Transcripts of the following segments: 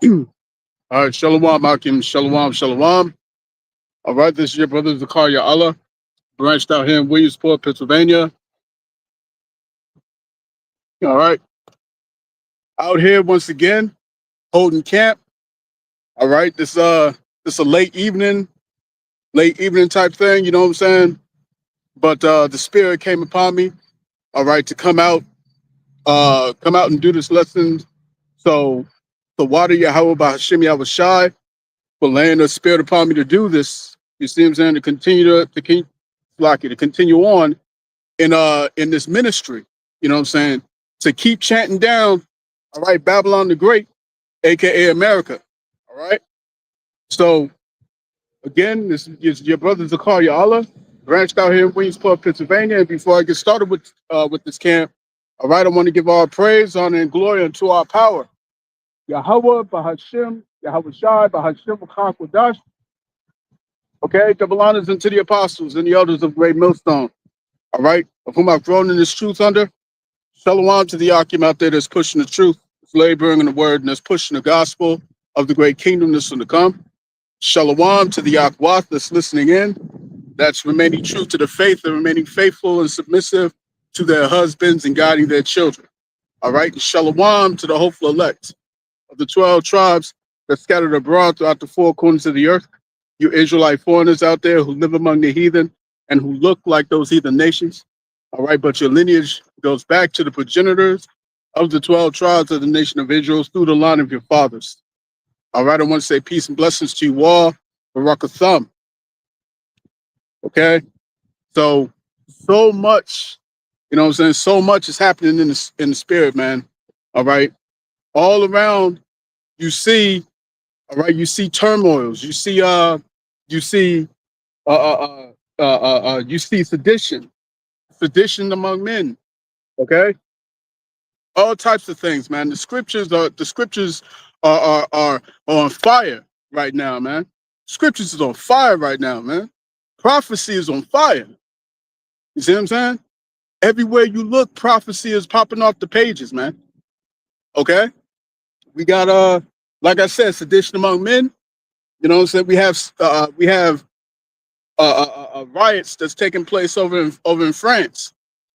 All right, Shalom, Akim, Shalom, Shalom. All right, this is your brother Zakaria Allah, branched out here in Williamsport, Pennsylvania. All right, out here once again, holding camp. All right, this a late evening type thing. You know what I'm saying? But the spirit came upon me. All right, to come out and do this lesson. So the water Yahweh by Hashem Yahweh Shai for laying the spirit upon me to do this. You see what I'm saying? To continue on in this ministry. You know what I'm saying? To keep chanting down, all right, Babylon the Great, aka America. All right. So again, this is your brother Zakaria Allah, branched out here in Williamsport, Pennsylvania. And before I get started with this camp, all right, I want to give all praise, honor, and glory unto our power. Yahweh, Bahashim, Yahweh Shai, Bahashim, Kwadash. Okay, double honors unto the apostles and the elders of Great Millstone. All right, of whom I've grown in this truth under. Shalom to the Akim out there that's pushing the truth, that's laboring in the word, and that's pushing the gospel of the great kingdom that's to come. Shalom to the Akwath that's listening in, that's remaining true to the faith and remaining faithful and submissive to their husbands and guiding their children. All right, and Shalom to the hopeful elect of the 12 tribes that scattered abroad throughout the four corners of the earth. You Israelite foreigners out there who live among the heathen and who look like those heathen nations. All right, but your lineage goes back to the progenitors of the 12 tribes of the nation of Israel through the line of your fathers. All right, I want to say peace and blessings to you all. Barak Thumb. Okay, so much, you know what I'm saying? So much is happening in the spirit, man. All right, all around you see, all right, you see turmoils. You see you see sedition among men. Okay, all types of things, man. The scriptures are on fire right now, man. Scriptures is on fire right now, man. Prophecy is on fire. You see what I'm saying? Everywhere you look, prophecy is popping off the pages, man. Okay, we got like I said, sedition among men. You know what I'm saying? We have riots that's taking place over in France.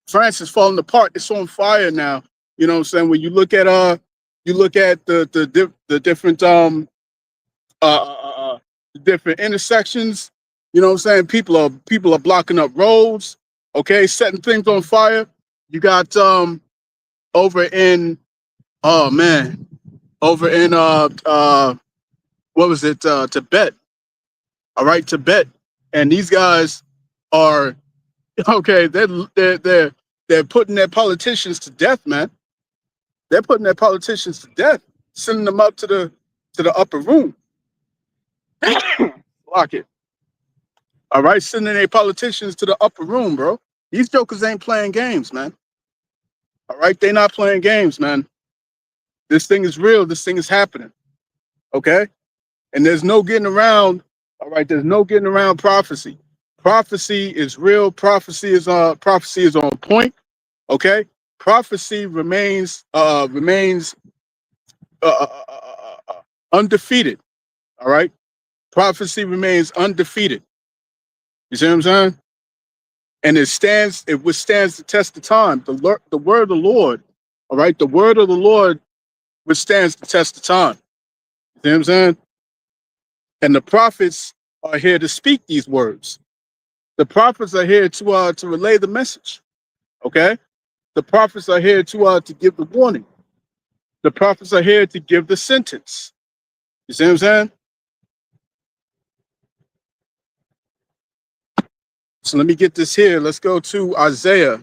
France is falling apart. It's on fire now. You know what I'm saying? When you look at the different intersections, you know what I'm saying? People are blocking up roads, okay, setting things on fire. You got over in what was it? Tibet. All right, Tibet. And these guys are okay, they're putting their politicians to death, man. They're putting their politicians to death, sending them up to the upper room. Lock it. All right, sending their politicians to the upper room, bro. These jokers ain't playing games, man. All right, they're not playing games, man. This thing is real. This thing is happening. Okay, and there's no getting around. All right, there's no getting around prophecy. Prophecy is real. Prophecy is on point. Okay, prophecy remains undefeated. All right, prophecy remains undefeated. You see what I'm saying? And it withstands the test of time. The word of the Lord, all right, the word of the Lord withstands the test of time. You see what I'm saying? And the prophets are here to speak these words. The prophets are here to relay the message. Okay? The prophets are here to give the warning. The prophets are here to give the sentence. You see what I'm saying? So let me get this here. Let's go to Isaiah.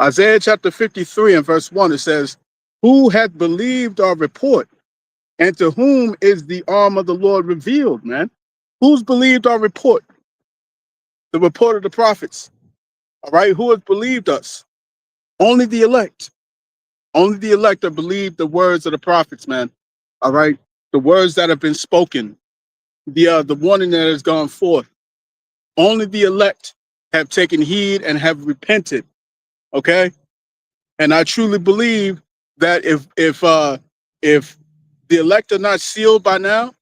Isaiah chapter 53 and verse 1. It says, "Who hath believed our report? And to whom is the arm of the Lord revealed?" Man, who's believed our report? The report of the prophets. All right, who has believed us? Only the elect. Only the elect have believed the words of the prophets, man. All right, the words that have been spoken, the warning that has gone forth. Only the elect have taken heed and have repented. Okay, and I truly believe that if The elect are not sealed by now.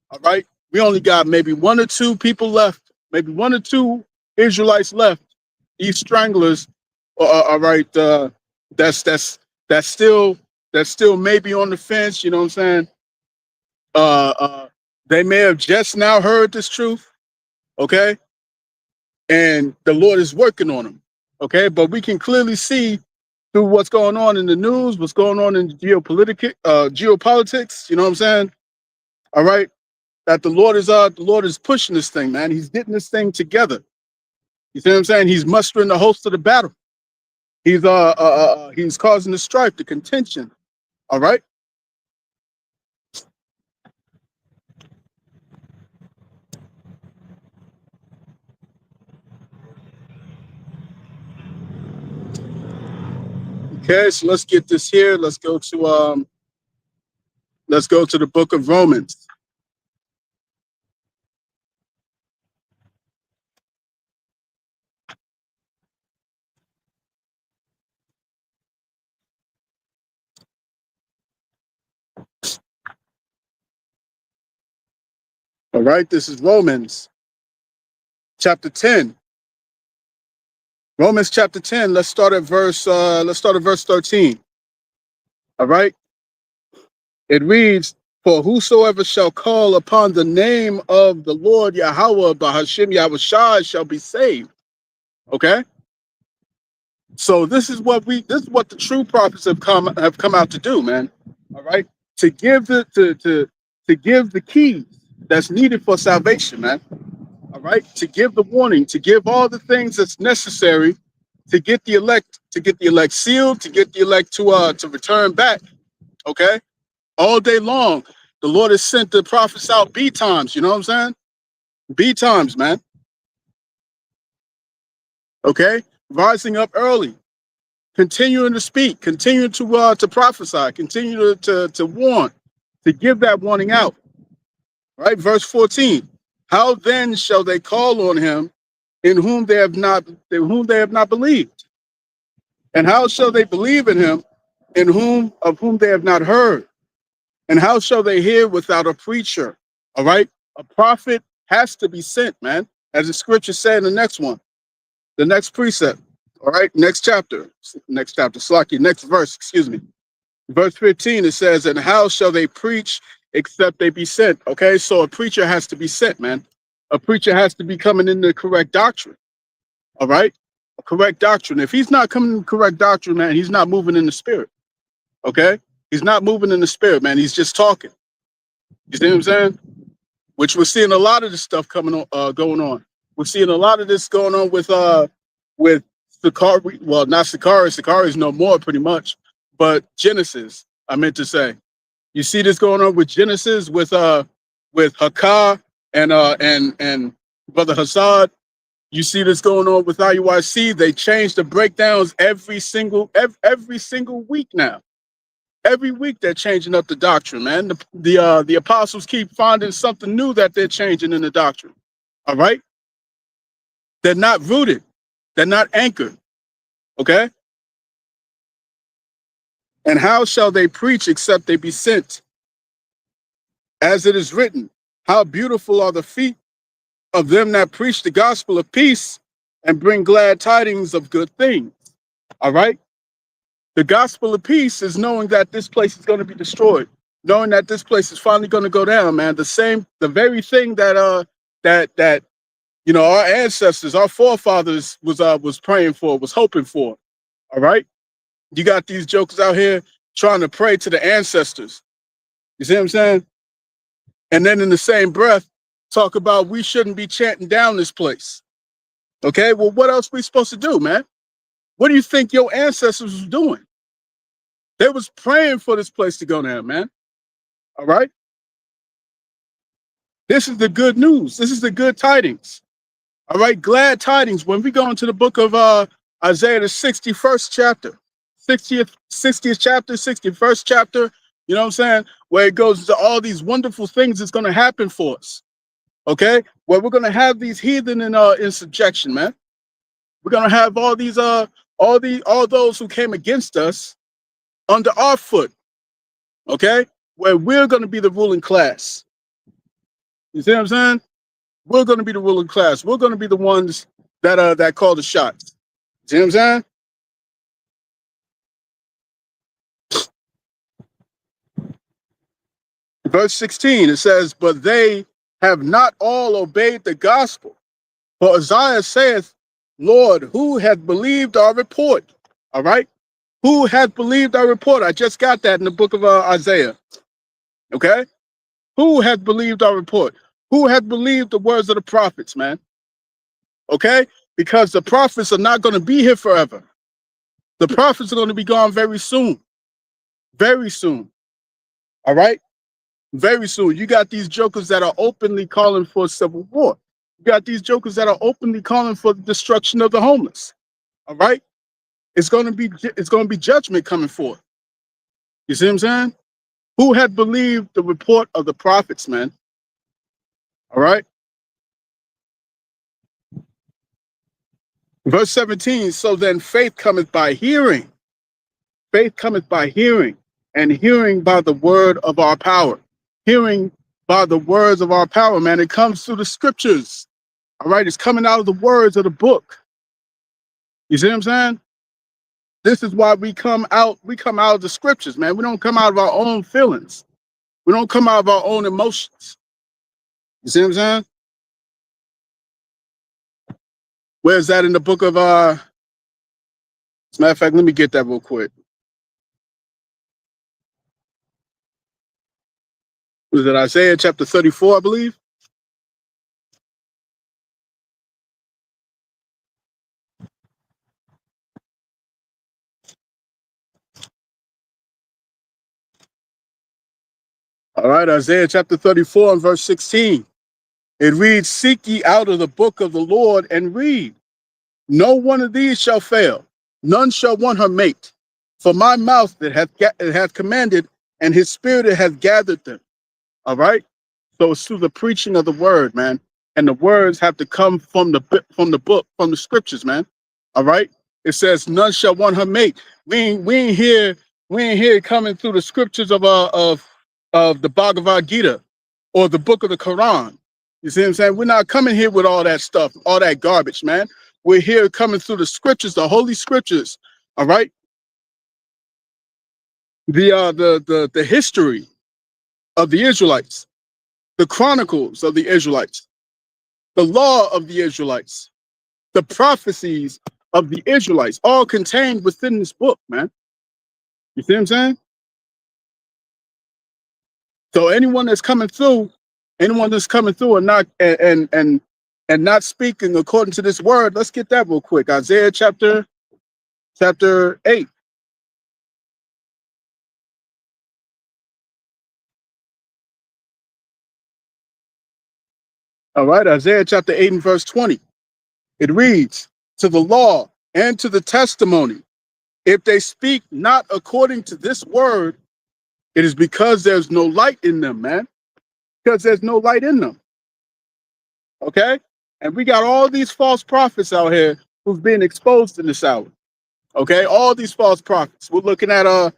All right. We only got maybe one or two people left, maybe one or two Israelites left, these stranglers. All right. That's that's still that's still maybe on the fence. You know what I'm saying? Uh, uh, they may have just now heard this truth. Okay, and the Lord is working on them. Okay, but we can clearly see through what's going on in the news, what's going on in geopolitics. You know what I'm saying? All right, that the Lord is pushing this thing, man. He's getting this thing together. You see what I'm saying? He's mustering the host of the battle. He's causing the strife, the contention. All right. Okay, so let's get this here. Let's go to the book of Romans. All right, this is Romans chapter 10. Romans chapter 10. Let's start at verse 13. All right. It reads, "For whosoever shall call upon the name of the Lord Yahweh Bahashim Yahushai shall be saved." Okay. So this is what the true prophets have come out to do, man. All right. To give to give the keys that's needed for salvation, man. All right. To give the warning, to give all the things that's necessary to get the elect sealed, to get the elect to return back. Okay. All day long, the Lord has sent the prophets out B times. You know what I'm saying? B times, man. Okay. Rising up early, continuing to speak, continuing to prophesy, continue to warn, to give that warning out. Right. Verse 14. How then shall they call on him in whom they have not believed? And how shall they believe in him of whom they have not heard? And how shall they hear without a preacher? All right. A prophet has to be sent, man. As the scripture said in the next one, the next precept. All right. Next Slaki, next verse, excuse me. Verse 15, it says, "And how shall they preach except they be sent?" Okay. So a preacher has to be sent, man. A preacher has to be coming in the correct doctrine. All right. A correct doctrine. If he's not coming in the correct doctrine, man, he's not moving in the spirit. Okay. He's not moving in the spirit, man. He's just talking. You see what I'm saying? Which we're seeing a lot of this stuff going on. We're seeing a lot of this going on with Sakari. Well, not Sakari. Sakari's no more, pretty much. But Genesis, I meant to say. You see this going on with Genesis, with Hakar and Brother Hassad. You see this going on with IUIC. They change the breakdowns every single week now. Every week they're changing up the doctrine, man. The apostles keep finding something new that they're changing in the doctrine. All right? They're not rooted. They're not anchored. Okay? And how shall they preach except they be sent? As it is written, how beautiful are the feet of them that preach the gospel of peace and bring glad tidings of good things. All right? The gospel of peace is knowing that this place is going to be destroyed, knowing that this place is finally going to go down, man. The very thing that you know, our ancestors, our forefathers was praying for, was hoping for. All right. You got these jokers out here trying to pray to the ancestors. You see what I'm saying? And then in the same breath, talk about we shouldn't be chanting down this place. Okay. Well, what else are we supposed to do, man? What do you think your ancestors was doing? They was praying for this place to go down, man. All right. This is the good news. This is the good tidings. All right. Glad tidings. When we go into the book of Isaiah, the 61st chapter, 60th chapter, 61st chapter, you know what I'm saying? Where it goes to all these wonderful things that's going to happen for us. Okay. Where we're going to have these heathen in subjection, man. We're going to have all those who came against us under our foot. Okay. where we're going to be the ruling class. You see what I'm saying? We're going to be the ruling class. We're going to be the ones that call the shots. See what I'm saying? Verse 16, it says, "But they have not all obeyed the gospel. For Isaiah saith, Lord, who hath believed our report?" All right? Who hath believed our report? I just got that in the book of Isaiah. Okay? Who hath believed our report? Who hath believed the words of the prophets, man? Okay? Because the prophets are not going to be here forever. The prophets are going to be gone very soon. Very soon. All right? Very soon. You got these jokers that are openly calling for civil war. You got these jokers that are openly calling for the destruction of the homeless. All right? It's going to be judgment coming forth. You see what I'm saying? Who had believed the report of the prophets, man? All right? Verse 17, so then faith cometh by hearing. Faith cometh by hearing, and hearing by the word of our power. Hearing by the words of our power, man. It comes through the scriptures. All right? It's coming out of the words of the book. You see what I'm saying? This is why we come out of the scriptures, man. We don't come out of our own feelings. We don't come out of our own emotions. You see what I'm saying? Where's that in the book of as a matter of fact, let me get that real quick. Was it Isaiah chapter 34, I believe? All right, Isaiah chapter 34 and verse 16. It reads, "Seek ye out of the book of the Lord and read. No one of these shall fail. None shall want her mate. For my mouth that hath commanded, and his spirit that hath gathered them." All right. So it's through the preaching of the word, man. And the words have to come from the book, from the scriptures, man. All right. It says, "None shall want her mate." We ain't here coming through the scriptures of the Bhagavad Gita or the book of the Quran. You see what I'm saying? We're not coming here with all that stuff, all that garbage, man. We're here coming through the scriptures, the holy scriptures. All right. The history of the Israelites, the chronicles of the Israelites, the law of the Israelites, the prophecies of the Israelites, all contained within this book, man. You see what I'm saying? So anyone that's coming through and not speaking according to this word, let's get that real quick. Isaiah chapter 8. All right, Isaiah chapter 8 and verse 20. It reads, "To the law and to the testimony, if they speak not according to this word, it is because there's no light in them," man. Because there's no light in them. Okay? And we got all these false prophets out here who've been exposed in this hour. Okay, all these false prophets. We're looking at who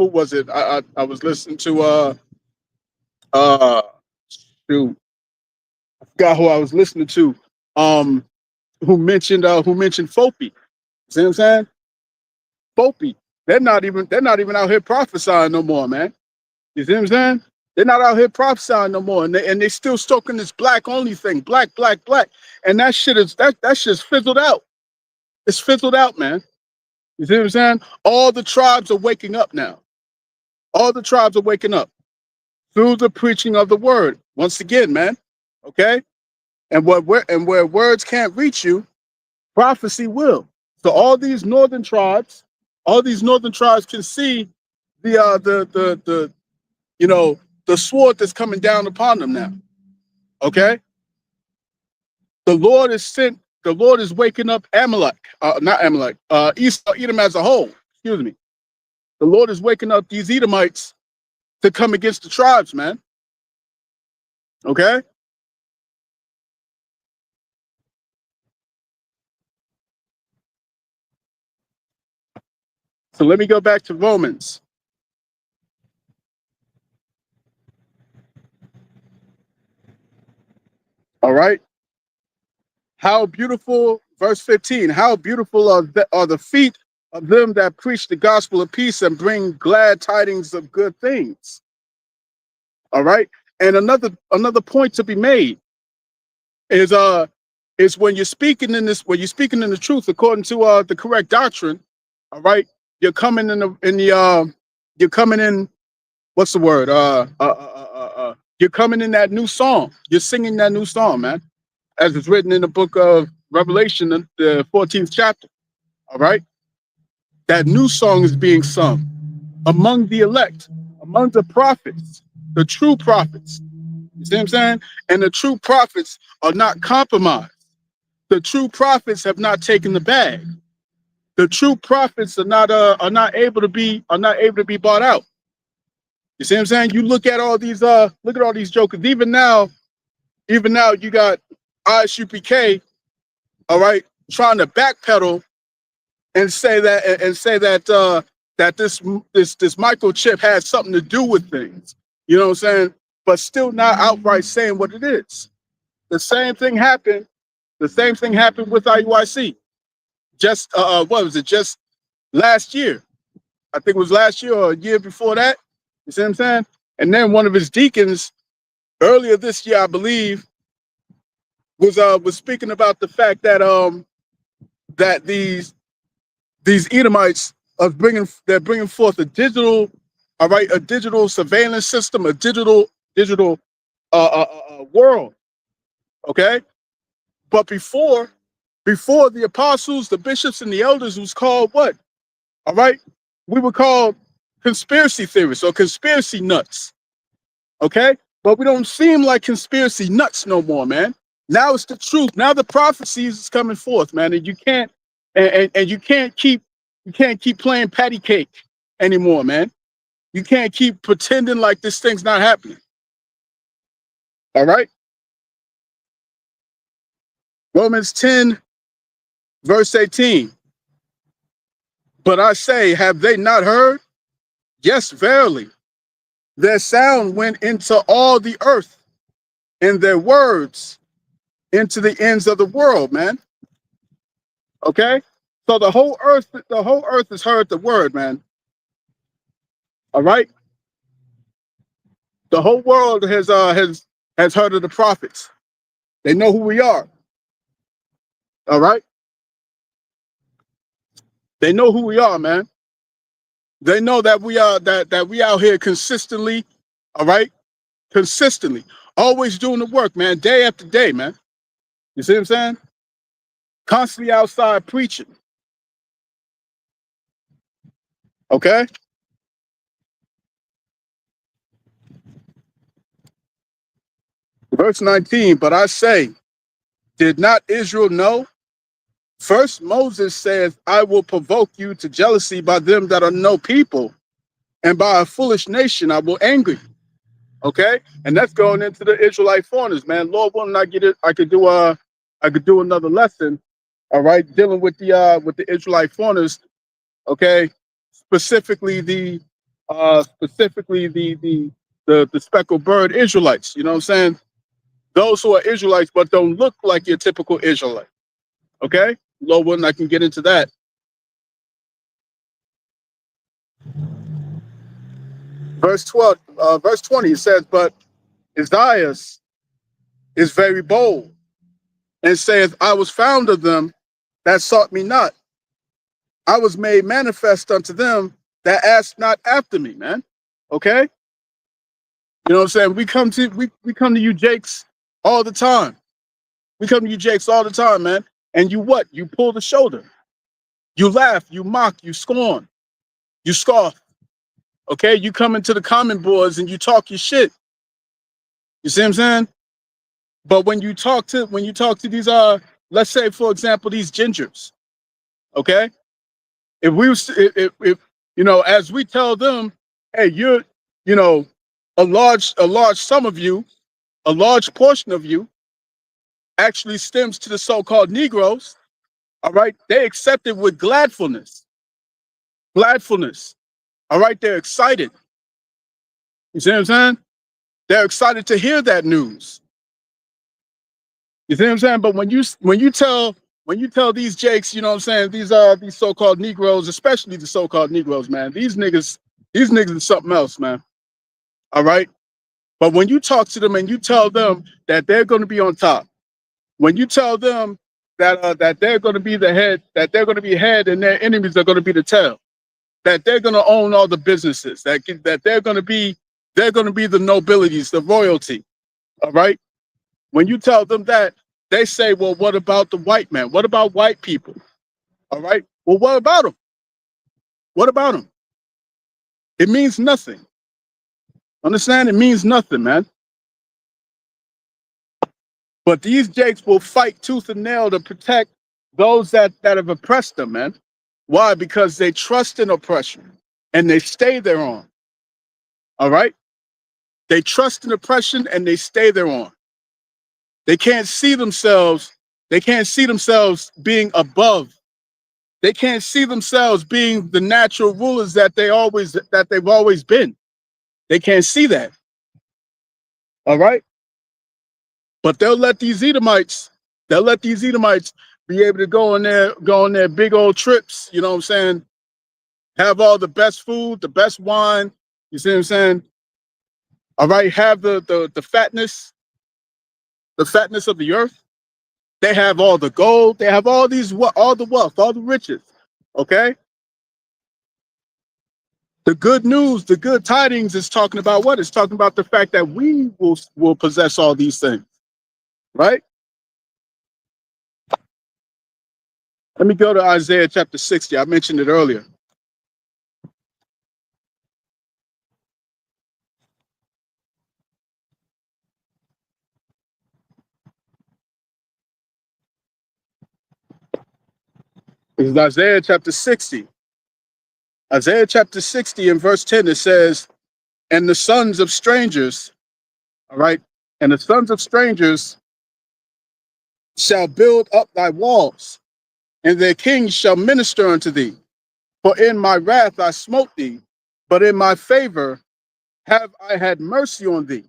was it? I was listening to uh shoot, I forgot who I was listening to. Who mentioned Fopi. See what I'm saying? Fopi. They're not even out here prophesying no more, man. You see what I'm saying? They're not out here prophesying no more, and they still stoking this black only thing, black, black, black, and that shit's fizzled out. It's fizzled out, man. You see what I'm saying? All the tribes are waking up now. All the tribes are waking up through the preaching of the word. Once again, man. Okay, and where words can't reach you, prophecy will. So all these northern tribes can see the you know, the sword that's coming down upon them now. Okay? The Lord is waking up Amalek, not Amalek, Esau, Edom as a whole. Excuse me. The Lord is waking up these Edomites to come against the tribes, man. Okay? So let me go back to Romans. All right. How beautiful, verse 15, how beautiful are the feet of them that preach the gospel of peace and bring glad tidings of good things. All right. And another point to be made is when you're speaking in this, when you're speaking in the truth according to the correct doctrine, all right, you're coming you're coming in, what's the word? You're coming in that new song. You're singing that new song, man, as it's written in the book of Revelation, the 14th chapter. All right. That new song is being sung among the elect, among the prophets, the true prophets. You see what I'm saying? And the true prophets are not compromised. The true prophets have not taken the bag. The true prophets are not able to be bought out. You see what I'm saying? You look at all these jokers. Even now you got ISUPK, all right, trying to backpedal and say that this microchip has something to do with things. You know what I'm saying? But still not outright saying what it is. The same thing happened. The same thing happened with IUIC. Just what was it? Just last year. I think it was last year or a year before that. You see what I'm saying? And then one of his deacons earlier this year, I believe, was speaking about the fact that that these Edomites they're bringing forth a digital, all right, a digital surveillance system, a digital world. Okay, but before the apostles, the bishops, and the elders was called what? All right, we were called conspiracy theorists or conspiracy nuts. Okay, but we don't seem like conspiracy nuts no more, man. Now it's the truth. Now the prophecies is coming forth, man, and you can't and you can't keep playing patty cake anymore, man. You can't keep pretending like this thing's not happening. All right. Romans 10, verse 18. But I say, have they not heard? Yes, verily. Their sound went into all the earth, and their words into the ends of the world, man. Okay? So the whole earth has heard the word, man. All right? The whole world has heard of the prophets. They know who we are. All right? They know who we are, man. They know that we are that we out here consistently, all right? Consistently. Always doing the work, man, day after day, man. You see what I'm saying? Constantly outside preaching. Okay? Verse 19, but I say, did not Israel know? First, Moses says, I will provoke you to jealousy by them that are no people, and by a foolish nation I will anger you. Okay? And that's going into the Israelite foreigners, man. Lord willing, I could do another lesson, all right, dealing with the Israelite foreigners, okay? Specifically the speckled bird Israelites, you know what I'm saying? Those who are Israelites but don't look like your typical Israelite. Okay? Lord willing, I can get into that. Verse 20, it says, but Isaiah is very bold and saith, I was found of them that sought me not. I was made manifest unto them that asked not after me, man. Okay? You know what I'm saying? We come to you, Jakes, all the time. We come to you, Jakes, all the time, man. And you what? You pull the shoulder. You laugh, you mock, you scorn, you scoff. Okay? You come into the comment boards and you talk your shit. You see what I'm saying? But when you talk to these let's say for example these gingers, okay? If you know, as we tell them, hey, you're, you know, a large sum of you, a large portion of you actually stems to the so-called Negroes, all right? They accept it with gladfulness. Gladfulness. All right, they're excited. You see what I'm saying? They're excited to hear that news. You see what I'm saying? But when you tell these Jakes, you know what I'm saying, these so-called Negroes, especially the so-called Negroes, man, these niggas is something else, man. All right. But when you talk to them and you tell them that they're going to be on top, when you tell them that they're going to be the head, that they're going to be head, and their enemies are going to be the tail, that they're going to own all the businesses, that they're going to be the nobilities, the royalty. All right. When you tell them that, they say, well, what about the white man? What about white people? All right. Well, what about them? What about them? It means nothing. Understand? It means nothing, man. But these jakes will fight tooth and nail to protect those that have oppressed them, man. Why? Because they trust in oppression and they stay there on. All right? They trust in oppression and they stay there on. They can't see themselves, being above. They can't see themselves being the natural rulers that they've always been. They can't see that. All right? But they'll let these Edomites be able to go on their big old trips, you know what I'm saying? Have all the best food, the best wine, you see what I'm saying? All right, have the fatness of the earth. They have all the gold, they have all the wealth, all the riches. Okay? The good news, the good tidings is talking about what? It's talking about the fact that we will possess all these things, right? Let me go to Isaiah chapter 60. I mentioned it earlier. It's Isaiah chapter 60. Isaiah chapter 60 and verse 10, it says, and the sons of strangers, all right, and the sons of strangers shall build up thy walls, and their kings shall minister unto thee. For in my wrath I smote thee, but in my favor have I had mercy on thee.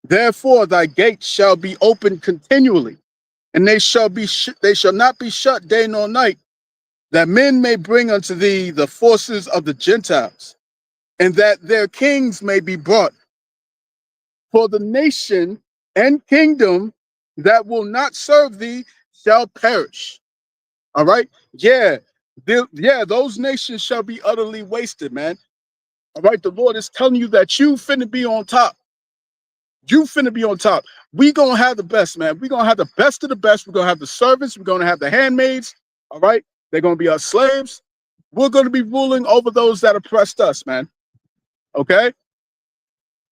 Therefore thy gates shall be open continually, and they shall not be shut day nor night, that men may bring unto thee the forces of the Gentiles, and that their kings may be brought. For the nation and kingdom that will not serve thee shall perish. All right? Yeah. Those nations shall be utterly wasted, man. All right. The Lord is telling you that you finna be on top. You finna be on top. We gonna have the best, man. We gonna have the best of the best. We're gonna have the servants. We're gonna have the handmaids. All right. They're gonna be our slaves. We're gonna be ruling over those that oppressed us, man. Okay?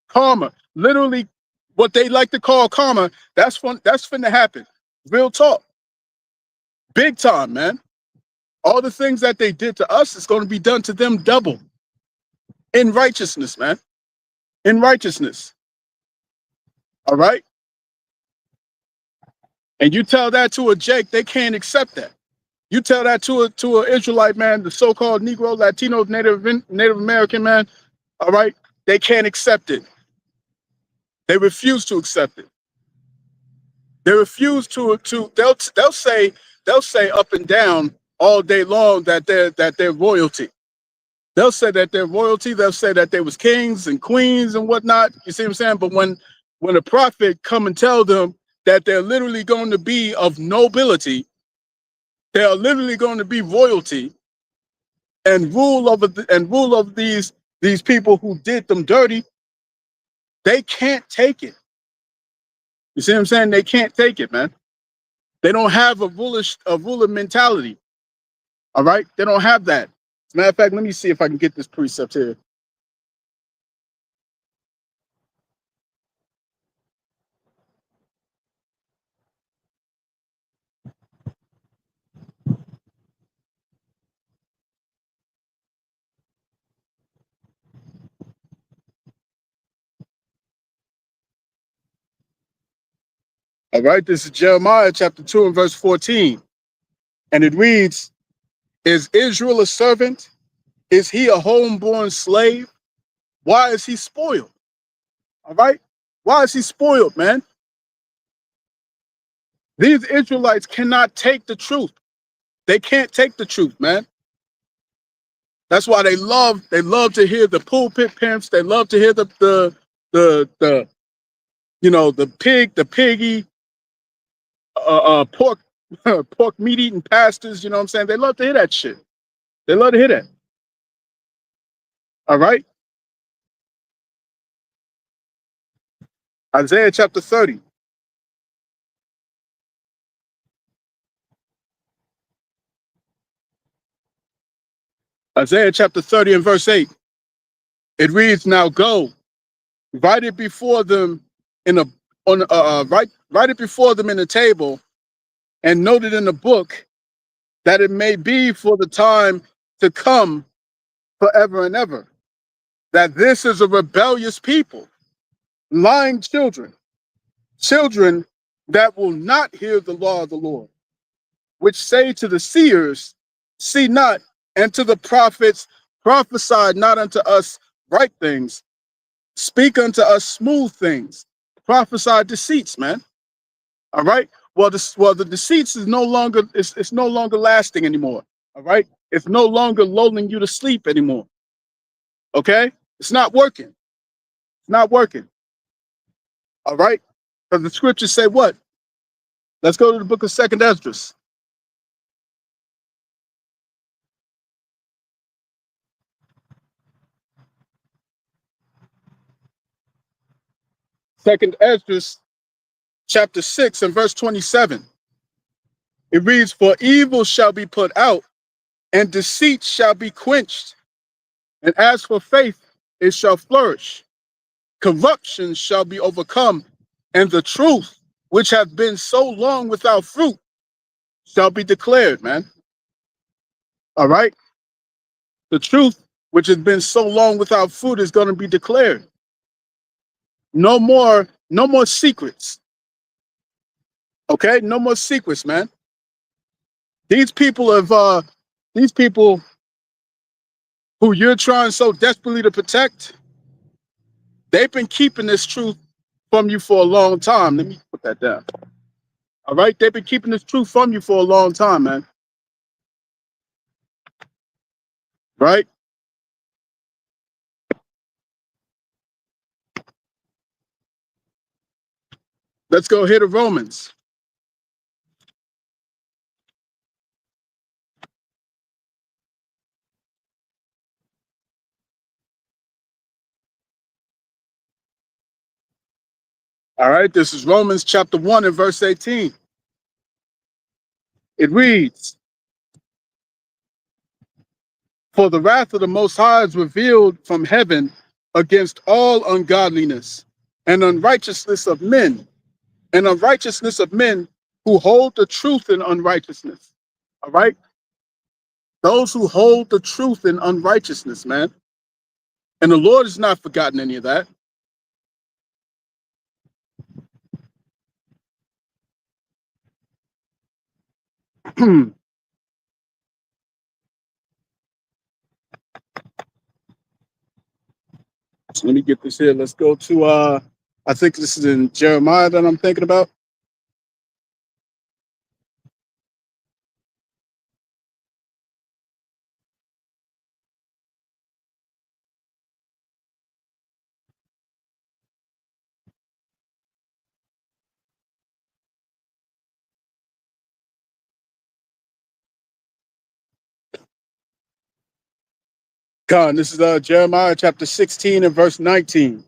Karma. Literally, what they like to call karma, that's finna happen. Real talk. Big time, man. All the things that they did to us is going to be done to them double. In righteousness, man. In righteousness. All right? And you tell that to a Jake, they can't accept that. You tell that to an Israelite, man, the so-called Negro, Latino, Native American, man, all right? They can't accept it. They refuse to accept it. They refuse they'll say up and down all day long that they're royalty. They'll say that they're royalty. They'll say that they was kings and queens and whatnot. You see what I'm saying? But when a prophet come and tell them that they're literally going to be of nobility, they are literally going to be royalty and rule over these people who did them dirty, they can't take it. You see what I'm saying? They can't take it, man. They don't have a ruler mentality. All right? They don't have that. As a matter of fact, let me see if I can get this precept here. All right, this is Jeremiah chapter 2 and verse 14. And it reads, is Israel a servant? Is he a homeborn slave? Why is he spoiled? All right? Why is he spoiled, man? These Israelites cannot take the truth. They can't take the truth, man. That's why they love to hear the pulpit pimps. They love to hear the the piggy pork pork meat eating pastors. You know what I'm saying? They love to hear that shit. They love to hear that. All right. Isaiah chapter 30. Isaiah chapter 30 and verse 8. It reads, "Now go, write it before them in a on write it before them in a table, and note it in the book, that it may be for the time to come forever and ever, that this is a rebellious people, lying children, children that will not hear the law of the Lord, which say to the seers, see not, and to the prophets, prophesy not unto us right things, speak unto us smooth things, prophesy deceits," man. All right. Well, the deceits is no longer it's no longer lasting anymore. All right. It's no longer lulling you to sleep anymore. Okay. It's not working. It's not working. All right. Because the scriptures say what? Let's go to the book of Second Esdras. Second Esdras chapter 6 and verse 27. It reads, "For evil shall be put out, and deceit shall be quenched. And as for faith, it shall flourish. Corruption shall be overcome, and the truth, which hath been so long without fruit, shall be declared," man. All right. The truth, which has been so long without fruit, is going to be declared. No more secrets. Okay. No more secrets, man. These people who you're trying so desperately to protect, they've been keeping this truth from you for a long time. Let me put that down. All right. They've been keeping this truth from you for a long time, man. Right. Let's go here to Romans. All right. This is Romans chapter 1 and verse 18. It reads, "For the wrath of the Most High is revealed from heaven against all ungodliness and unrighteousness of men, and unrighteousness of men who hold the truth in unrighteousness." All right. Those who hold the truth in unrighteousness, man. And the Lord has not forgotten any of that. So let me get this here. Let's go to I think this is in Jeremiah that I'm thinking about. God, this is Jeremiah chapter 16 and verse 19.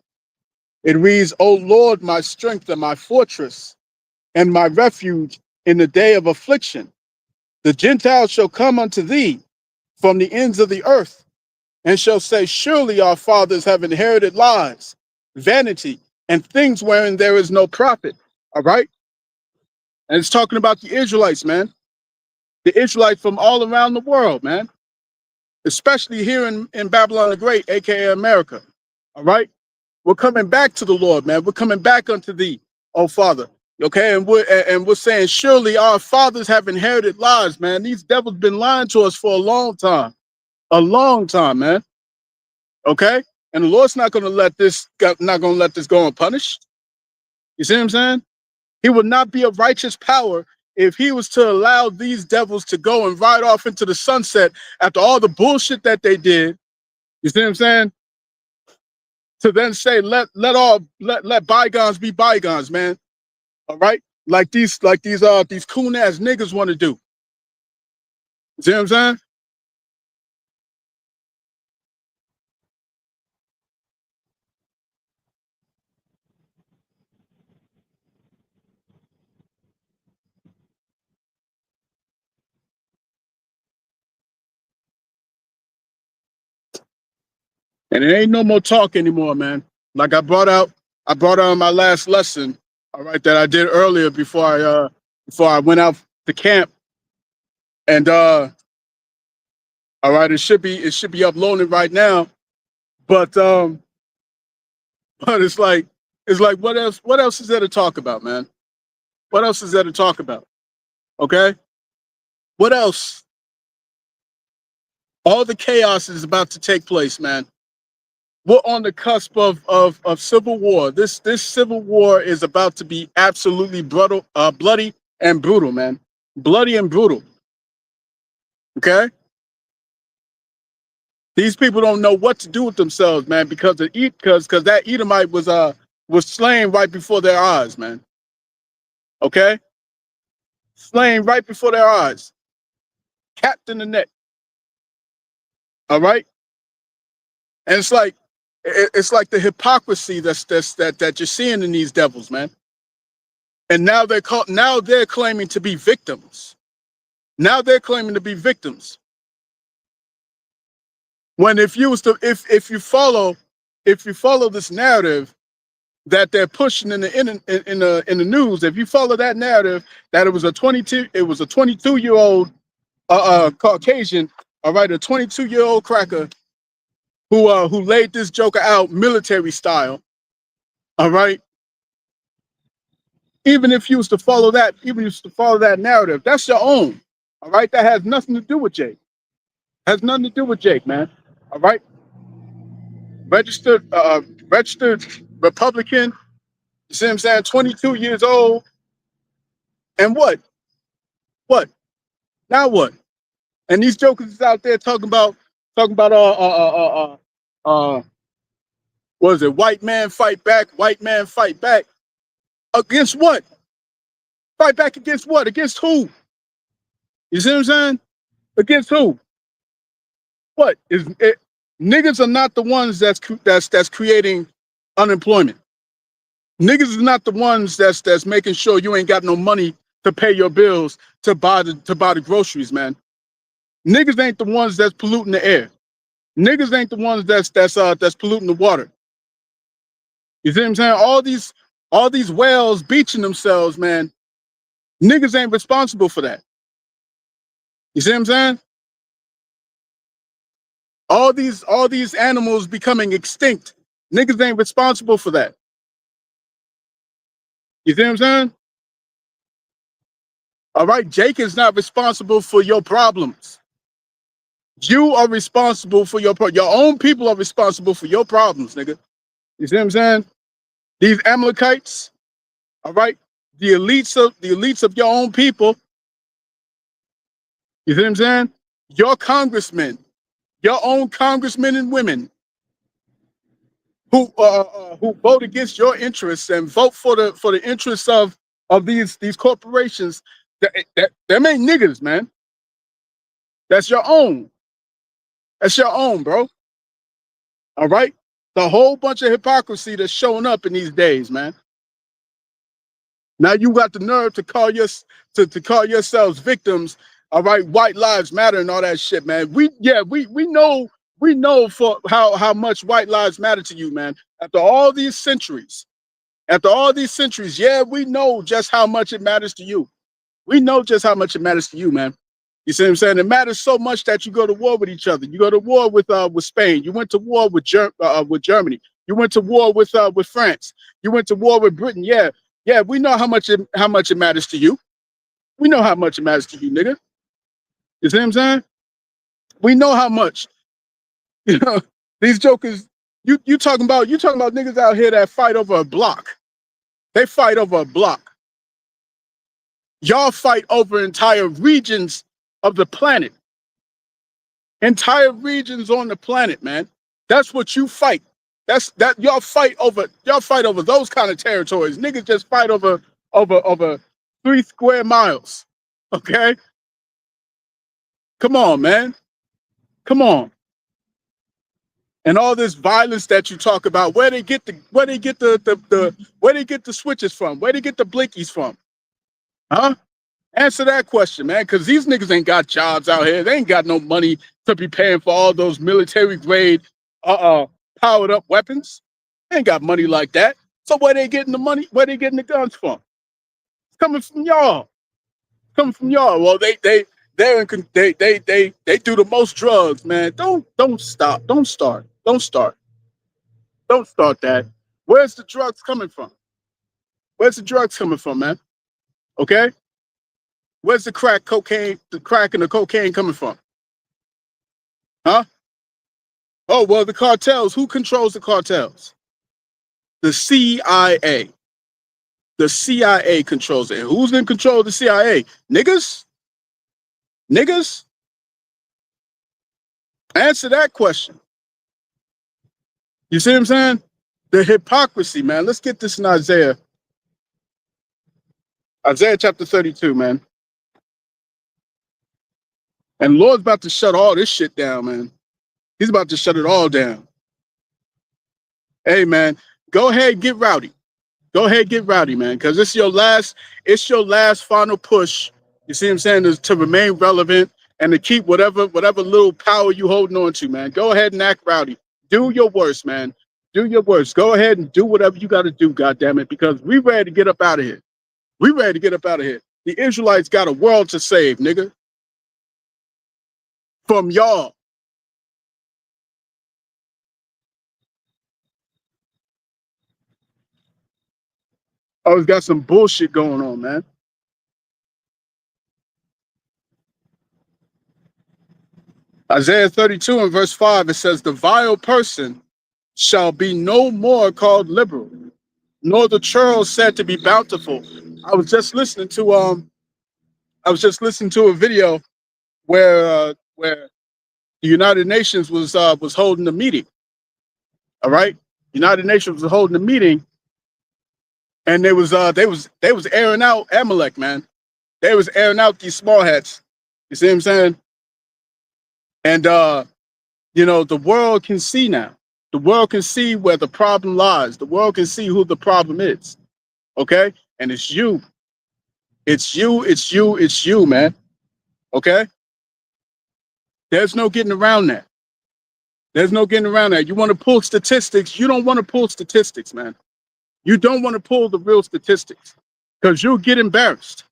It reads, "O Lord, my strength and my fortress and my refuge in the day of affliction. The Gentiles shall come unto thee from the ends of the earth, and shall say, surely our fathers have inherited lies, vanity, and things wherein there is no profit." All right. And it's talking about the Israelites, man. The Israelites from all around the world, man. Especially here in Babylon the Great, aka America. All right. We're coming back to the Lord, man. We're coming back unto thee, oh Father. Okay, and we're saying, surely our fathers have inherited lies, man. These devils been lying to us for a long time, man. Okay, and the Lord's not going to let this go unpunished. You see what I'm saying? He would not be a righteous power if he was to allow these devils to go and ride off into the sunset after all the bullshit that they did. You see what I'm saying? To then say, let bygones be bygones, man. All right? These coon ass niggas want to do. You see what I'm saying? And it ain't no more talk anymore, man. Like I brought out in my last lesson, all right, that I did earlier before I went out to camp. And all right, it should be uploading right now. But but it's like what else is there to talk about, man? What else is there to talk about? Okay? What else? All the chaos is about to take place, man. We're on the cusp of civil war. This civil war is about to be absolutely brutal, bloody and brutal, man. Bloody and brutal. Okay? These people don't know what to do with themselves, man, because that Edomite was slain right before their eyes, man. Okay? Slain right before their eyes. Capped in the neck. All right? And it's like the hypocrisy that you're seeing in these devils, man. And now they're claiming to be victims. Now they're claiming to be victims. When if you follow this narrative that they're pushing in the news, if you follow that narrative that it was a 22-year-old Caucasian, all right, a 22-year-old cracker who laid this joker out military style, all right. Even if you was to follow that narrative, that's your own, all right. That has nothing to do with Jake. Has nothing to do with Jake, man. All right. Registered Republican. You see what I'm saying? 22 years old. And what? What? Now what? And these jokers is out there talking about what is it? White man fight back. White man fight back. Against what? Fight back against what? Against who? You see what I'm saying? Against who? What is it? Niggas are not the ones that's creating unemployment. Niggas is not the ones that's making sure you ain't got no money to pay your bills to buy the groceries, man. Niggas ain't the ones that's polluting the air. Niggas ain't the ones that's polluting the water. You see what I'm saying? All these whales beaching themselves, man. Niggas ain't responsible for that. You see what I'm saying? All these animals becoming extinct. Niggas ain't responsible for that. You see what I'm saying? All right, Jake is not responsible for your problems. You are responsible for your own people are responsible for your problems, nigga. You see what I'm saying? These Amalekites, all right, the elites of your own people. You see what I'm saying? Your congressmen, your own congressmen and women who vote against your interests and vote for the interests of these corporations. Them ain't niggas, man. That's your own. That's your own, bro. All right? The whole bunch of hypocrisy that's showing up in these days, man. Now you got the nerve to call call yourselves victims, all right? White lives matter and all that shit, man. We know for how much white lives matter to you, man. After all these centuries, yeah, we know just how much it matters to you. We know just how much it matters to you, man. You see what I'm saying? It matters so much that you go to war with each other. You go to war with Spain. You went to war with Germany. You went to war with France. You went to war with Britain. Yeah, we know how much it matters to you. We know how much it matters to you, nigga. You see what I'm saying? We know how much. You know, these jokers. You talking about niggas out here that fight over a block. They fight over a block. Y'all fight over entire regions of the planet. Entire regions on the planet, man. That's what you fight. That y'all fight over those kind of territories. Niggas just fight over 3 square miles. Okay? Come on, man. Come on. And all this violence that you talk about, where they get the switches from? Where they get the blinkies from? Huh? Answer that question, man, because these niggas ain't got jobs out here. They ain't got no money to be paying for all those military grade powered up weapons. They ain't got money like that. So where they getting the money? Where they getting the guns from? It's coming from y'all. Coming from y'all. Well, they do the most drugs, man. Don't stop. Don't start. Don't start. Don't start that. Where's the drugs coming from? Where's the drugs coming from, man? Okay? Where's the crack and the cocaine coming from? Huh? Oh, well, the cartels. Who controls the cartels? The CIA. The CIA controls it. And who's in control of the CIA? Niggas? Niggas? Answer that question. You see what I'm saying? The hypocrisy, man. Let's get this in Isaiah. Isaiah chapter 32, man. And Lord's about to shut all this shit down, man. He's about to shut it all down. Hey, man, go ahead, get rowdy. Go ahead, get rowdy, man, because it's your last final push. You see what I'm saying? To remain relevant and to keep whatever little power you holding on to, man. Go ahead and act rowdy. Do your worst, man. Do your worst. Go ahead and do whatever you got to do, goddammit, because we ready to get up out of here. We ready to get up out of here. The Israelites got a world to save, nigga. From y'all. Oh, it's got some bullshit going on, man. Isaiah 32 and verse 5, it says, the vile person shall be no more called liberal, nor the churl said to be bountiful. I was just listening to a video where the United Nations was holding a meeting. All right, United Nations was holding a meeting, and they was airing out Amalek, man. They was airing out these small hats. You see what I'm saying? And you know, the world can see now. The world can see where the problem lies. The world can see who the problem is. Okay? And it's you. It's you, man. Okay? There's no getting around that. There's no getting around that. You want to pull statistics. You don't want to pull statistics, man. You don't want to pull the real statistics because you'll get embarrassed.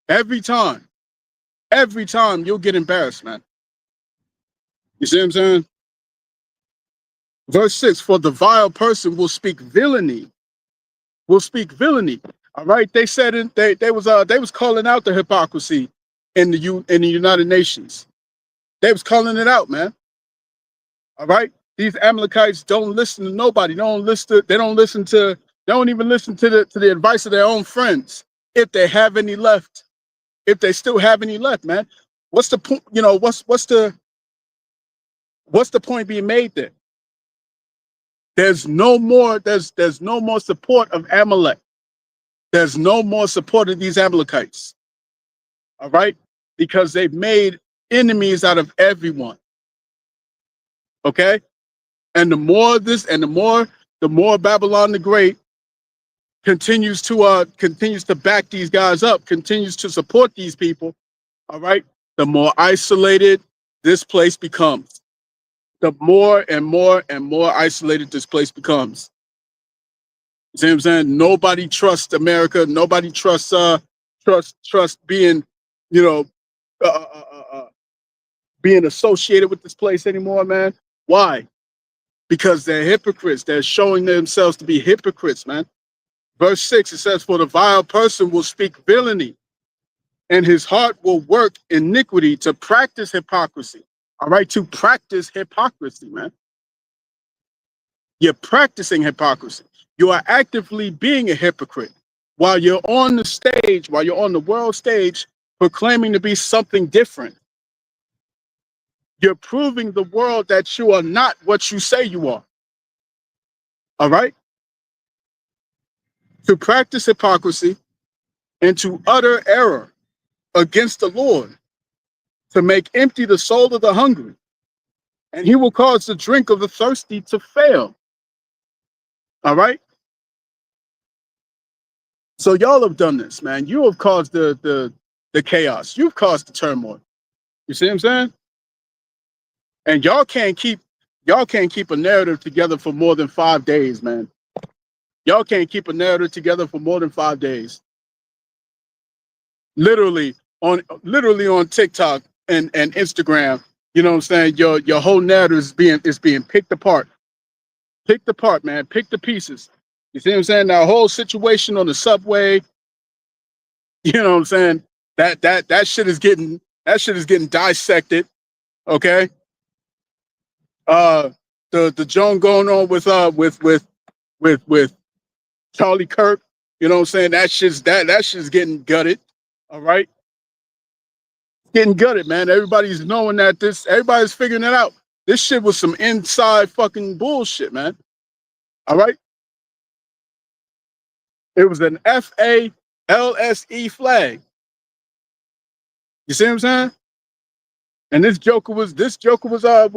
Every time you'll get embarrassed, man. You see what I'm saying? Verse 6, for the vile person will speak villainy. Will speak villainy. All right. They said they was calling out the hypocrisy in the United Nations. They was calling it out, man. All right. These Amalekites don't listen to nobody. They don't even listen to the advice of their own friends. If they have any left, if they still have any left, man. What's the point? You know, what's the point being made there? There's no more support of Amalek. There's no more support of these Amalekites. All right? Because they've made enemies out of everyone. Okay? And the more Babylon the Great continues to back these guys up, continues to support these people, all right, the more isolated this place becomes. The more and more isolated this place becomes. You see what I'm saying? Nobody trusts America. Nobody trusts being, you know, being associated with this place anymore, man. Why? Because they're hypocrites. They're showing themselves to be hypocrites, man. Verse 6, it says, for the vile person will speak villainy, and his heart will work iniquity to practice hypocrisy. All right, to practice hypocrisy, man. You're practicing hypocrisy. You are actively being a hypocrite. while you're on the stage, while you're on the world stage, proclaiming to be something different. You're proving the world that you are not what you say you are. All right? To practice hypocrisy and to utter error against the Lord, to make empty the soul of the hungry, and he will cause the drink of the thirsty to fail. All right? So y'all have done this, man. You have caused the chaos. You've caused the turmoil. You see what I'm saying? And y'all can't keep a narrative together for more than 5 days, man. Y'all can't keep a narrative together for more than 5 days. Literally on TikTok and Instagram, you know what I'm saying? Your whole narrative is being picked apart. Picked apart, man. Pick the pieces. You see what I'm saying? That whole situation on the subway, you know what I'm saying? That shit is getting dissected. Okay. The joint going on with Charlie Kirk, you know what I'm saying? That shit's getting gutted. All right. Getting gutted, man. Everybody's knowing that everybody's figuring it out. This shit was some inside fucking bullshit, man. All right. It was an FALSE flag. You see what I'm saying? And this joker was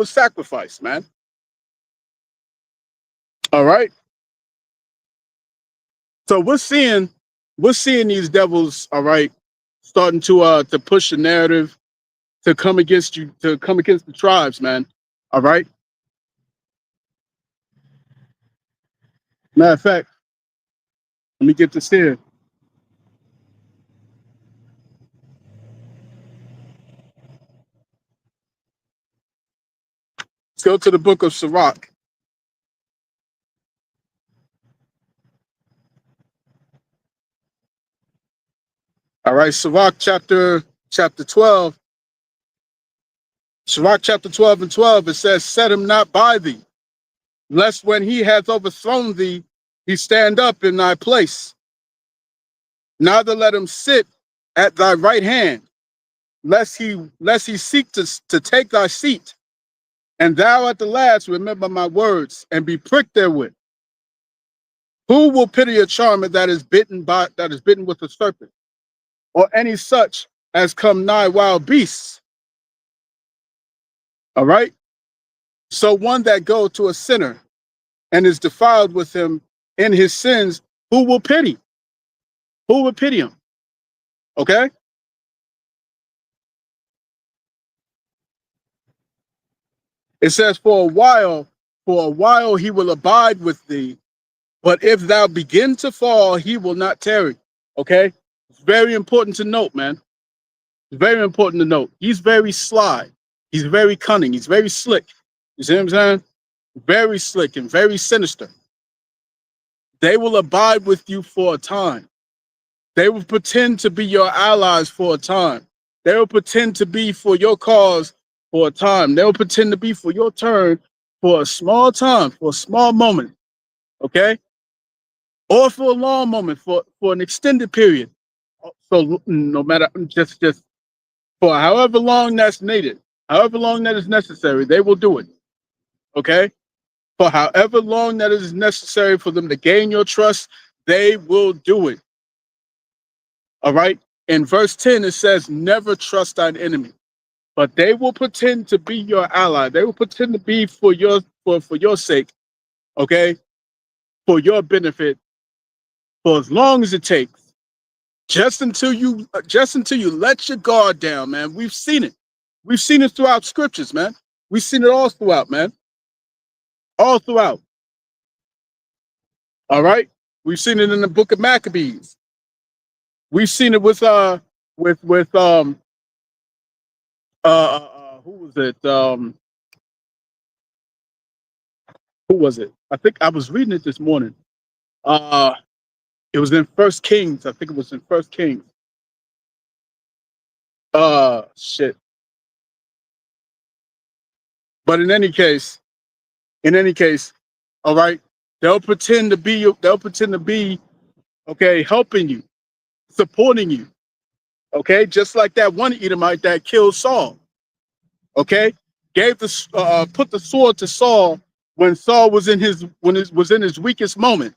sacrificed, man. All right. So we're seeing these devils, all right, starting to push the narrative to come against the tribes, man. All right. Matter of fact, let me get this here. Let's go to the book of Sirach. All right, Sirach chapter 12. Sirach chapter 12 and 12, it says, set him not by thee, lest when he hath overthrown thee, he stand up in thy place. Neither let him sit at thy right hand, lest he seek to take thy seat. And thou at the last remember my words, and be pricked therewith. Who will pity a charmer that is bitten with a serpent, or any such as come nigh wild beasts? All right. So one that go to a sinner and is defiled with him in his sins, who will pity? Who will pity him? Okay. It says, for a while he will abide with thee, but if thou begin to fall, he will not tarry. Okay. It's very important to note, man. It's very important to note. He's very sly. He's very cunning. He's very slick. You see what I'm saying? Very slick and very sinister. They will abide with you for a time. They will pretend to be your allies for a time. They will pretend to be for your cause for a time. They will pretend to be for your turn for a small time, for a small moment. Okay? Or for a long moment, for an extended period. So no matter, just for however long that's needed, however long that is necessary, they will do it. Okay? For however long that is necessary for them to gain your trust, they will do it. All right? In verse 10, it says, never trust thine enemy. But they will pretend to be your ally. They will pretend to be for your sake, okay? For your benefit, for as long as it takes. Just until you let your guard down, man. We've seen it. We've seen it throughout scriptures, man. We've seen it all throughout, man. All throughout. All right? We've seen it in the book of Maccabees. We've seen it with who was it? Who was it? I think I was reading it this morning. It was in First Kings. I think it was in First Kings. Shit. But in any case, all right, they'll pretend to be okay, helping you, supporting you, okay, just like that one Edomite that killed Saul, okay, gave the put the sword to Saul when Saul was in his was in his weakest moment,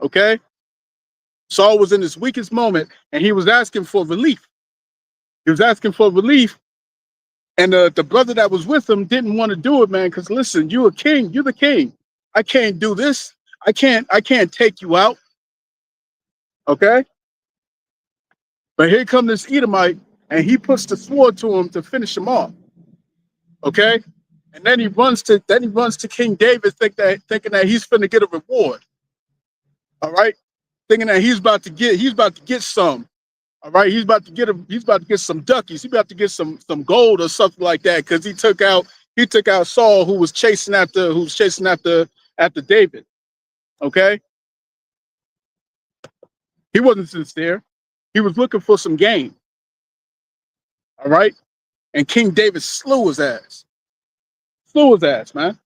okay. Saul was in his weakest moment, and he was asking for relief. He was asking for relief, and the brother that was with him didn't want to do it, man. Because listen, you a king, you're the king. I can't do this. I can't take you out, okay. But here comes this Edomite, and he puts the sword to him to finish him off, okay. And then he runs to King David, thinking that he's finna get a reward, all right, thinking that he's about to get some. All right, he's about to get some duckies. He's about to get some gold or something like that because he took out Saul who was chasing after David. Okay, he wasn't sincere. He was looking for some gain. All right, and King David slew his ass. Slew his ass, man.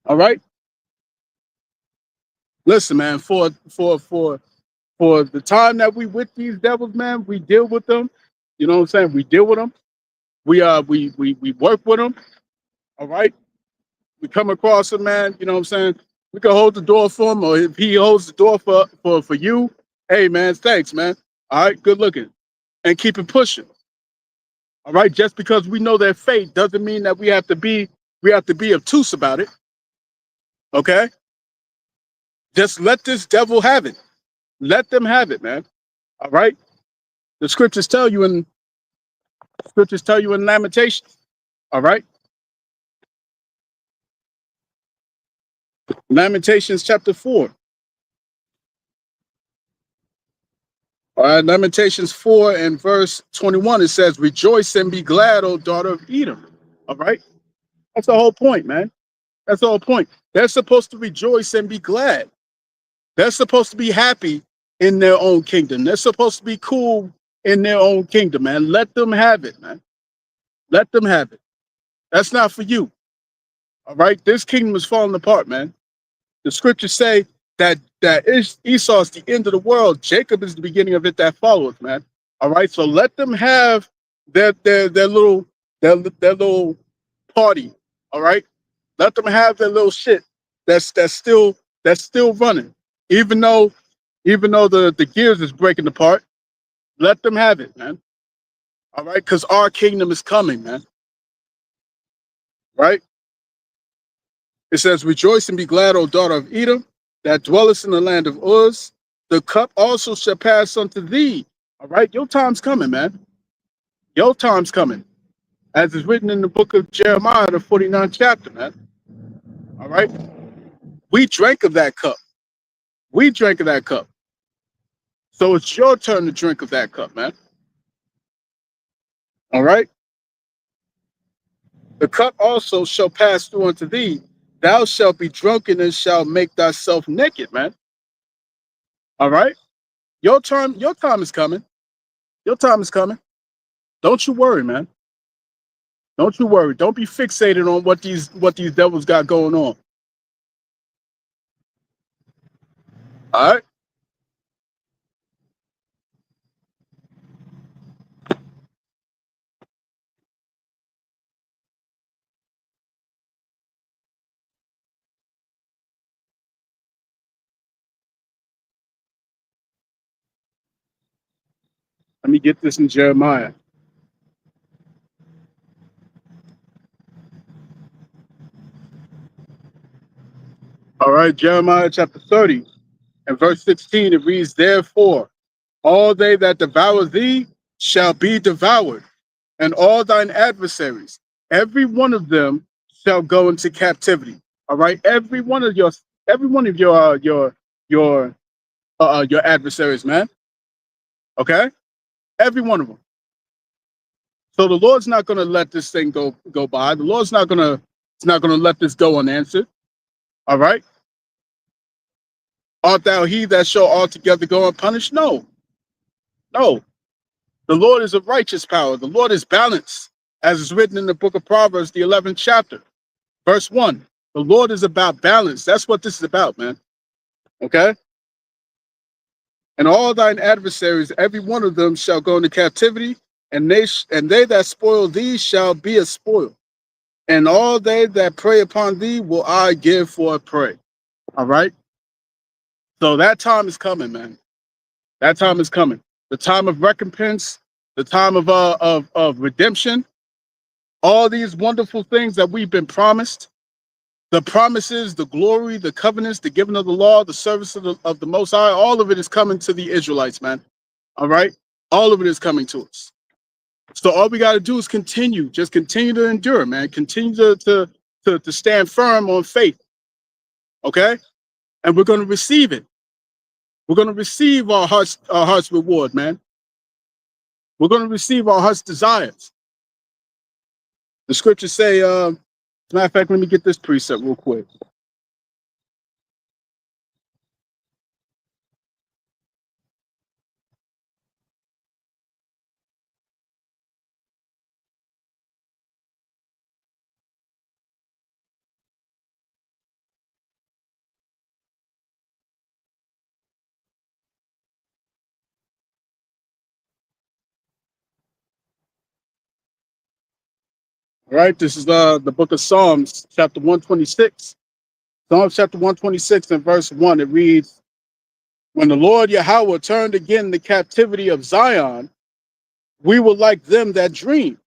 All right. Listen, man. For the time that we with these devils, man, we deal with them. You know what I'm saying? We deal with them. We work with them. All right. We come across him, man, you know what I'm saying? We can hold the door for him, or if he holds the door for you, hey man, thanks, man. All right, good looking. And keep it pushing. All right. Just because we know their fate doesn't mean that we have to be obtuse about it. Okay. Just let this devil have it. Let them have it, man. All right. The scriptures tell you in Lamentations. All right. Lamentations chapter 4. All right, Lamentations 4 and verse 21, it says, rejoice and be glad, O daughter of Edom. All right. That's the whole point, man. That's the whole point. They're supposed to rejoice and be glad. They're supposed to be happy in their own kingdom. They're supposed to be cool in their own kingdom, man. Let them have it, man. Let them have it. That's not for you. All right. This kingdom is falling apart, man. The scriptures say that Esau is the end of the world. Jacob is the beginning of it that follows, man. All right, so let them have their little party. All right, let them have their little shit that's still running, even though the gears is breaking apart. Let them have it, man. All right, because our kingdom is coming, man. Right? It says, rejoice and be glad, O daughter of Edom, that dwellest in the land of Uz. The cup also shall pass unto thee. All right, your time's coming, man. Your time's coming. As is written in the book of Jeremiah, the 49th chapter, man. All right. We drank of that cup. We drank of that cup. So it's your turn to drink of that cup, man. All right. The cup also shall pass through unto thee. Thou shalt be drunken and shalt make thyself naked, man. All right. Your time is coming. Your time is coming. Don't you worry, man. Don't you worry. Don't be fixated on what these devils got going on. All right. Let me get this in Jeremiah. All right, Jeremiah chapter 30 and verse 16, it reads, therefore, all they that devour thee shall be devoured, and all thine adversaries, every one of them shall go into captivity. All right, every one of your your adversaries, man. Okay, every one of them. So the Lord's not going to let this thing go by. The Lord's not going to let this go unanswered. All right. Art thou he that shall altogether go unpunished? No, no. The Lord is a righteous power. The Lord is balanced, as is written in the book of Proverbs, the 11th chapter, verse 1. The Lord is about balance. That's what this is about, man. Okay? And all thine adversaries, every one of them, shall go into captivity, and they that spoil thee shall be a spoil. And all they that prey upon thee will I give for a prey. All right. So that time is coming, man. That time is coming. The time of recompense, the time of redemption, all these wonderful things that we've been promised, the promises, the glory, the covenants, the giving of the law, the service of the Most High, all of it is coming to the Israelites, man. All right? All of it is coming to us. So all we got to do is continue. Just continue to endure, man. Continue to stand firm on faith, okay? And we're going to receive it. We're going to receive our heart's reward, man. We're going to receive our heart's desires. The scriptures say, as a matter of fact, let me get this precept real quick. All right, this is the book of Psalms, chapter 126. Psalms chapter 126 and verse 1, it reads, when the Lord Yahweh turned again the captivity of Zion, we were like them that dream.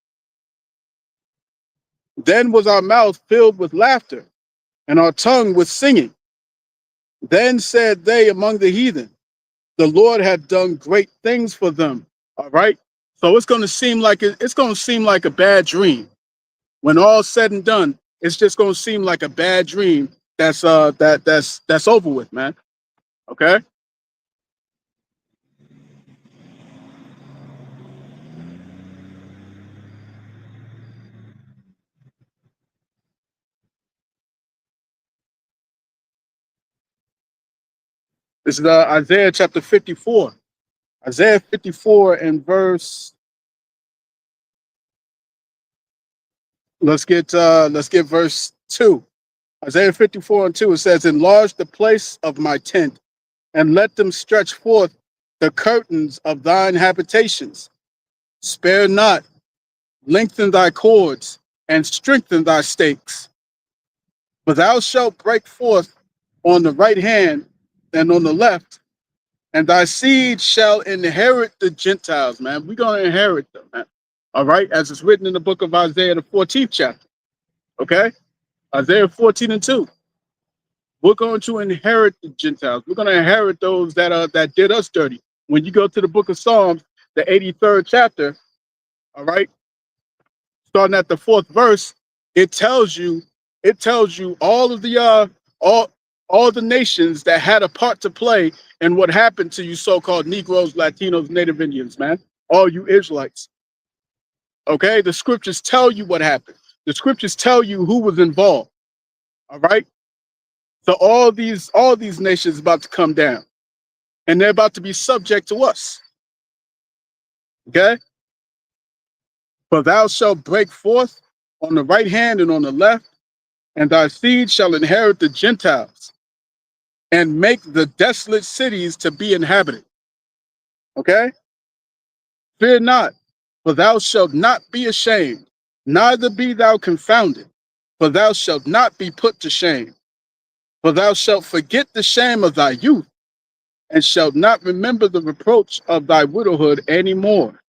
Then was our mouth filled with laughter, and our tongue with singing. Then said they among the heathen, the Lord hath done great things for them. All right. So it's going to seem like a bad dream. When all's said and done, it's just going to seem like a bad dream that's over with, man. Okay? This is Isaiah chapter 54. Isaiah 54 and verse, let's get verse 2. Isaiah 54 and 2, it says, enlarge the place of my tent, and let them stretch forth the curtains of thine habitations. Spare not, lengthen thy cords, and strengthen thy stakes. For thou shalt break forth on the right hand and on the left, and thy seed shall inherit the Gentiles, man. We're going to inherit them, man. All right, as it's written in the book of Isaiah, the 14th chapter. Okay? Isaiah 14 and 2. We're going to inherit the Gentiles. We're going to inherit those that did us dirty. When you go to the book of Psalms, the 83rd chapter, all right, starting at the 4th verse, it tells you all of the all the nations that had a part to play in what happened to you so-called Negroes, Latinos, Native Indians, man. All you Israelites. Okay, the scriptures tell you what happened. The scriptures tell you who was involved. All right. So all these nations about to come down, and they're about to be subject to us. Okay. For thou shalt break forth on the right hand and on the left, and thy seed shall inherit the Gentiles, and make the desolate cities to be inhabited. Okay? Fear not, for thou shalt not be ashamed, neither be thou confounded, for thou shalt not be put to shame. For thou shalt forget the shame of thy youth, and shalt not remember the reproach of thy widowhood any more.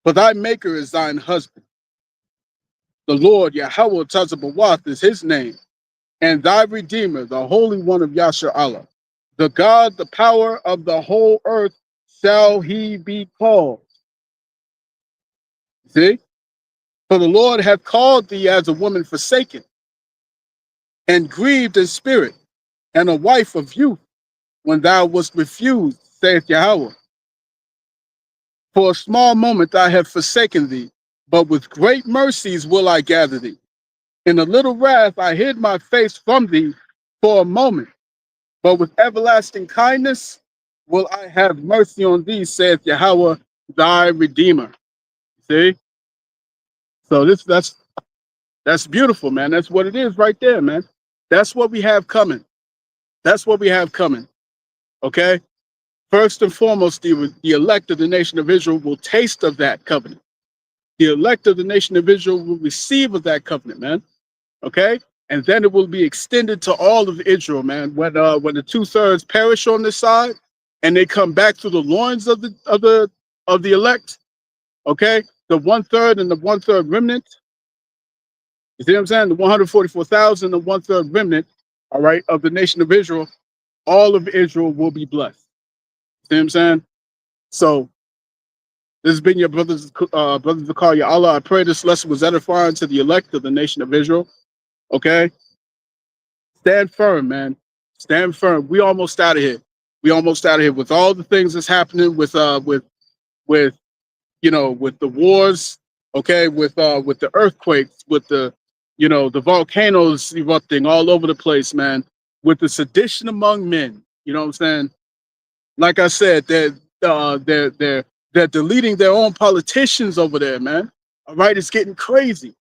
For thy maker is thine husband. The Lord Yahweh Tazabawath is his name, and thy Redeemer, the Holy One of Yasher Allah. The God, the power of the whole earth, shall he be called. See? For the Lord hath called thee as a woman forsaken, and grieved in spirit, and a wife of youth, when thou wast refused, saith Yahweh. For a small moment I have forsaken thee, but with great mercies will I gather thee. In a little wrath I hid my face from thee for a moment, but with everlasting kindness will I have mercy on thee, saith Yahweh, thy Redeemer. See? So that's beautiful, man. That's what it is right there, man. That's what we have coming. That's what we have coming. Okay? First and foremost, the elect of the nation of Israel will taste of that covenant. The elect of the nation of Israel will receive of that covenant, man. Okay? And then it will be extended to all of Israel, man. When the 2/3 perish on this side and they come back through the loins of the elect, okay? The 1/3 and the 1/3 remnant, you see what I'm saying? The 144,000, the 1/3 remnant, all right, of the nation of Israel, all of Israel will be blessed. See what I'm saying? So this has been your brothers, Zakar, Ya Allah. I pray this lesson was edifying to the elect of the nation of Israel. Okay? Stand firm, man. Stand firm. We almost out of here. We almost out of here with all the things that's happening with with the wars, okay, with the earthquakes, with the volcanoes erupting all over the place, man, with the sedition among men. You know what I'm saying? Like I said, they're deleting their own politicians over there, man. All right, it's getting crazy.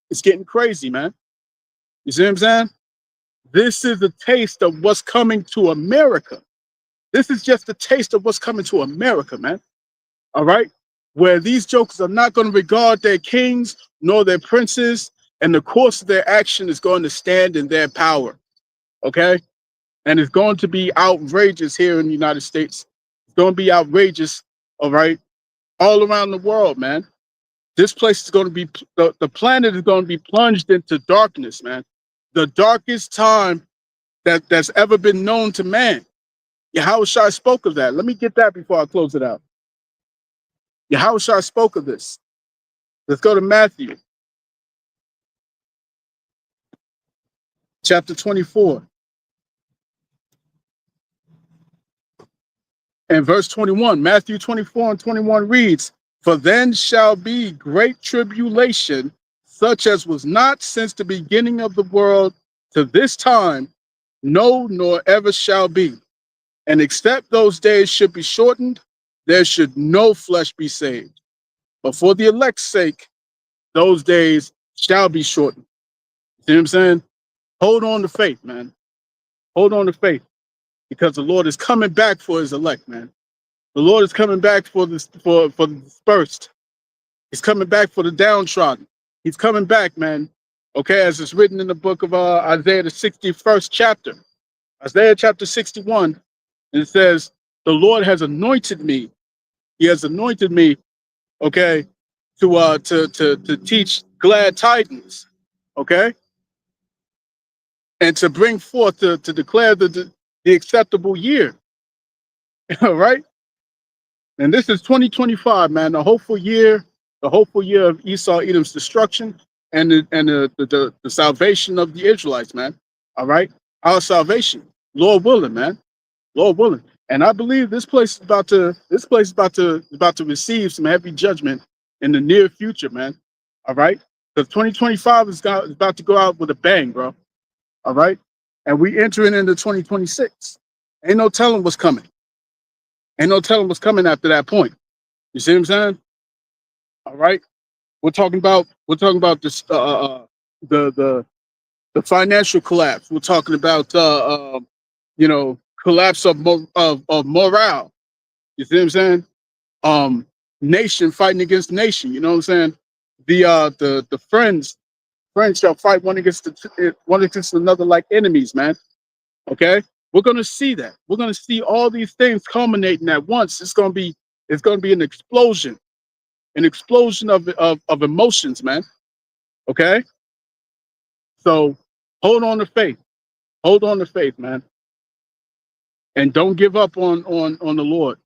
It's getting crazy, man. You see what I'm saying? This is a taste of what's coming to America. This is just a taste of what's coming to America, man. All right? Where these jokers are not going to regard their kings nor their princes, and the course of their action is going to stand in their power. Okay? And it's going to be outrageous here in the United States. It's going to be outrageous, all right, all around the world, man. This place is going to be, the planet is going to be plunged into darkness, man. The darkest time that's ever been known to man. Yahushua spoke of that. Let me get that before I close it out. Yahushua spoke of this. Let's go to Matthew. Chapter 24. And verse 21. Matthew 24 and 21 reads, "For then shall be great tribulation, such as was not since the beginning of the world to this time, no, nor ever shall be. And except those days should be shortened, there should no flesh be saved. But for the elect's sake, those days shall be shortened." See what I'm saying? Hold on to faith, man. Hold on to faith. Because the Lord is coming back for his elect, man. The Lord is coming back for the dispersed. He's coming back for the downtrodden. He's coming back, man. Okay, as it's written in the book of Isaiah, the 61st chapter. Isaiah chapter 61, and it says, "The Lord has anointed me. He has anointed me, okay, to teach glad tidings, okay, and to bring forth to declare the acceptable year." All right, and this is 2025, man, the hopeful year of Esau Edom's destruction and the salvation of the Israelites, man. All right, our salvation, Lord willing, man, Lord willing. And I believe this place is about to receive some heavy judgment in the near future, man. All right, because 2025 is about to go out with a bang, bro. All right, and we entering into 2026. Ain't no telling what's coming. Ain't no telling what's coming after that point. You see what I'm saying? All right, we're talking about this the financial collapse. We're talking about collapse of morale. You see what I'm saying? Nation fighting against nation. You know what I'm saying? The friends shall fight one against another like enemies, man. Okay, we're gonna see that. We're gonna see all these things culminating at once. It's gonna be an explosion of emotions, man. Okay, so hold on to faith. Hold on to faith, man, and don't give up on the Lord.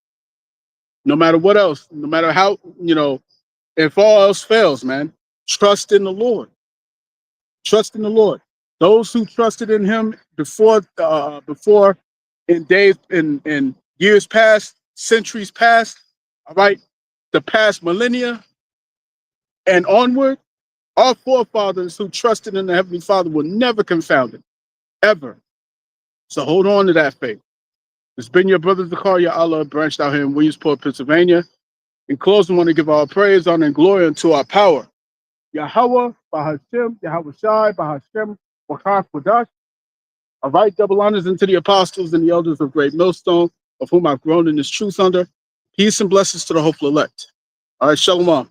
No matter what else, no matter how, if all else fails, man, trust in the Lord. Trust in the Lord. Those who trusted in Him before in days in years past, centuries past, all right, the past millennia and onward, our forefathers who trusted in the Heavenly Father were never confounded, ever. So hold on to that faith. It's been your brother Zakaria Allah, branched out here in Williamsport, Pennsylvania. In closing, I want to give all praise, honor, and glory unto our power. Yahweh, Bahashem, Yahweh Shai, Bahashem, Wakar Kodash. All right, double honors into the apostles and the elders of Great Millstone. of whom I've grown in this truth under. Peace and blessings to the hopeful elect. All right, shalom.